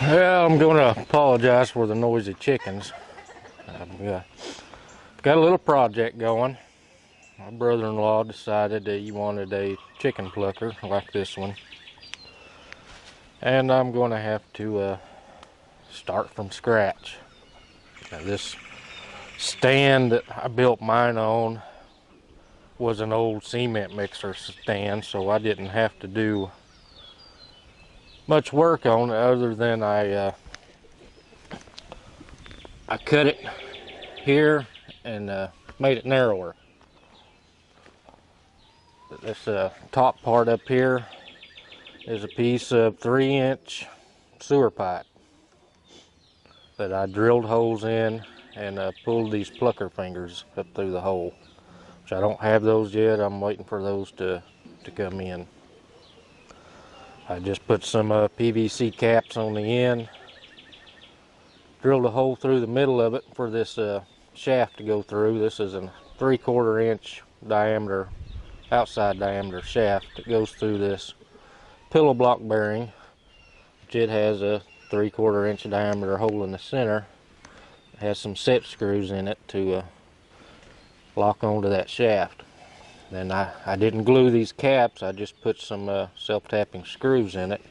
Well, I'm going to apologize for the noisy chickens. Got a little project going. My brother-in-law decided that he wanted a chicken plucker like this one. And I'm going to have to start from scratch. Now, this stand that I built mine on was an old cement mixer stand, so I didn't have to do much work on it other than I cut it here and made it narrower. This top part up here is a piece of 3-inch sewer pipe that I drilled holes in and pulled these plucker fingers up through the hole, which I don't have those yet. I'm waiting for those to come in. I just put some PVC caps on the end, drilled a hole through the middle of it for this shaft to go through. This is a 3/4 inch diameter, outside diameter shaft that goes through this pillow block bearing, which it has a 3/4 inch diameter hole in the center. It has some set screws in it to lock onto that shaft. Then I didn't glue these caps, I just put some self-tapping screws in it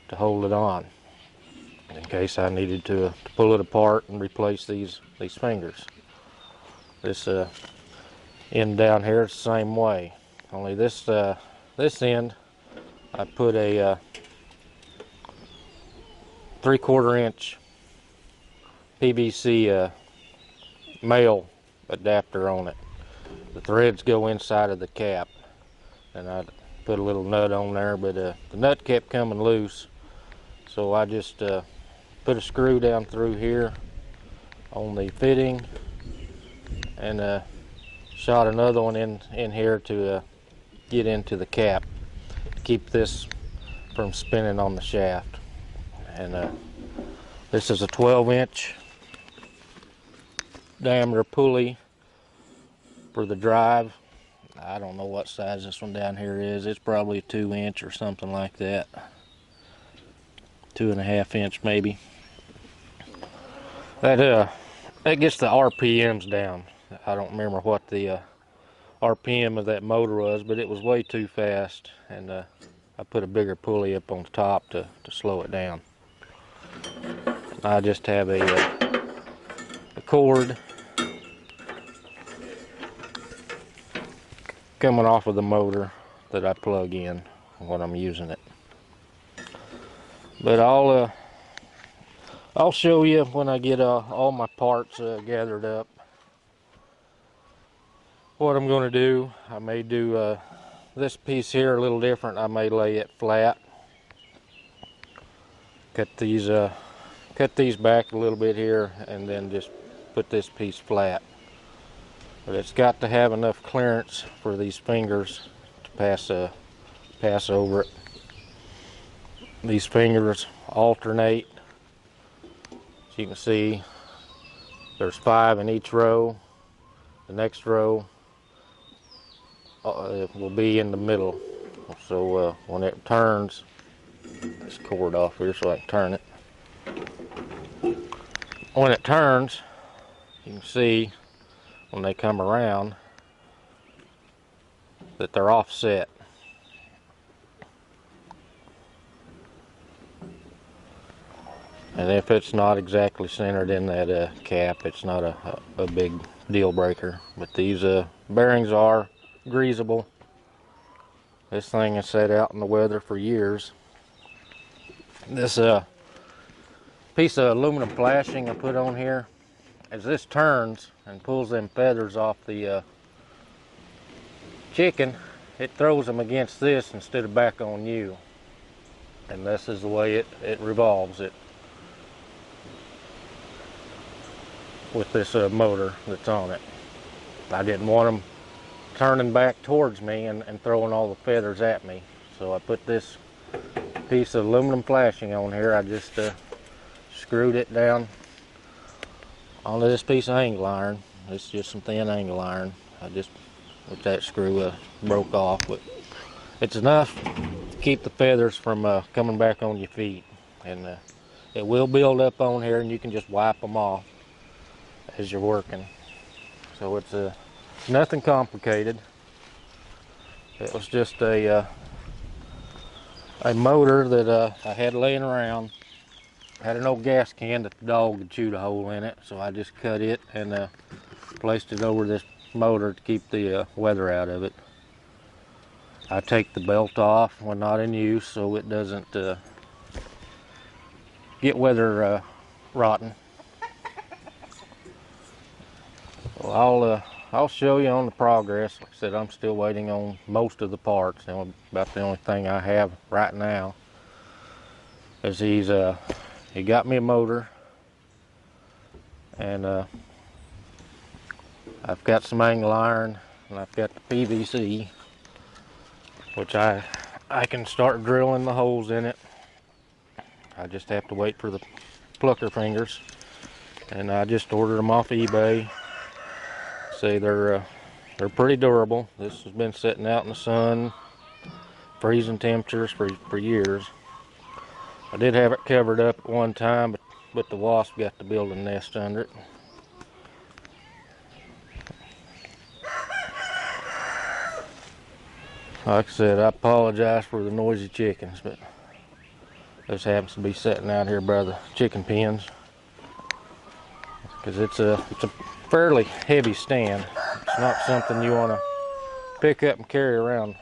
to hold it on, in case I needed to pull it apart and replace these fingers. This end down here is the same way, only this end I put a 3/4 inch PVC male adapter on it. The threads go inside of the cap, and I put a little nut on there, but the nut kept coming loose, so I just put a screw down through here on the fitting and shot another one in here to get into the cap, keep this from spinning on the shaft. And this is a 12-inch diameter pulley for the drive. I don't know what size this one down here is. It's probably a 2-inch or something like that, 2.5 inch maybe. That gets the RPMs down. I don't remember what the RPM of that motor was, but it was way too fast, and I put a bigger pulley up on the top to slow it down. I just have a cord coming off of the motor that I plug in when I'm using it. But I'll show you when I get all my parts gathered up what I'm going to do. I may do this piece here a little different. I may lay it flat, cut these back a little bit here, and then just put this piece flat. But it's got to have enough clearance for these fingers to pass over it. These fingers alternate. As you can see, there's 5 in each row. The next row it will be in the middle. So when it turns, this cord off here so I can turn it. When it turns, you can see when they come around that they're offset. And if it's not exactly centered in that cap, it's not a big deal breaker. But these bearings are greasable. This thing has sat out in the weather for years. This piece of aluminum flashing I put on here, as this turns and pulls them feathers off the chicken, it throws them against this instead of back on you. And this is the way it revolves it with this motor that's on it. I didn't want them turning back towards me and throwing all the feathers at me, so I put this piece of aluminum flashing on here. I just screwed it down onto this piece of angle iron. It's just some thin angle iron. I just, with that screw broke off, but it's enough to keep the feathers from coming back on your feet. And it will build up on here, and you can just wipe them off as you're working. So it's nothing complicated. It was just a motor that I had laying around. I had an old gas can that the dog had chewed a hole in it, so I just cut it and placed it over this motor to keep the weather out of it. I take the belt off when not in use so it doesn't get weather rotten. Well, I'll show you on the progress. Like I said, I'm still waiting on most of the parts. About the only thing I have right now is he got me a motor, and I've got some angle iron, and I've got the PVC, which I can start drilling the holes in it. I just have to wait for the plucker fingers, and I just ordered them off eBay. See, they're pretty durable. This has been sitting out in the sun, freezing temperatures for years. I did have it covered up at one time, but the wasp got to build a nest under it. Like I said, I apologize for the noisy chickens, but this happens to be sitting out here by the chicken pens, because it's a fairly heavy stand. It's not something you want to pick up and carry around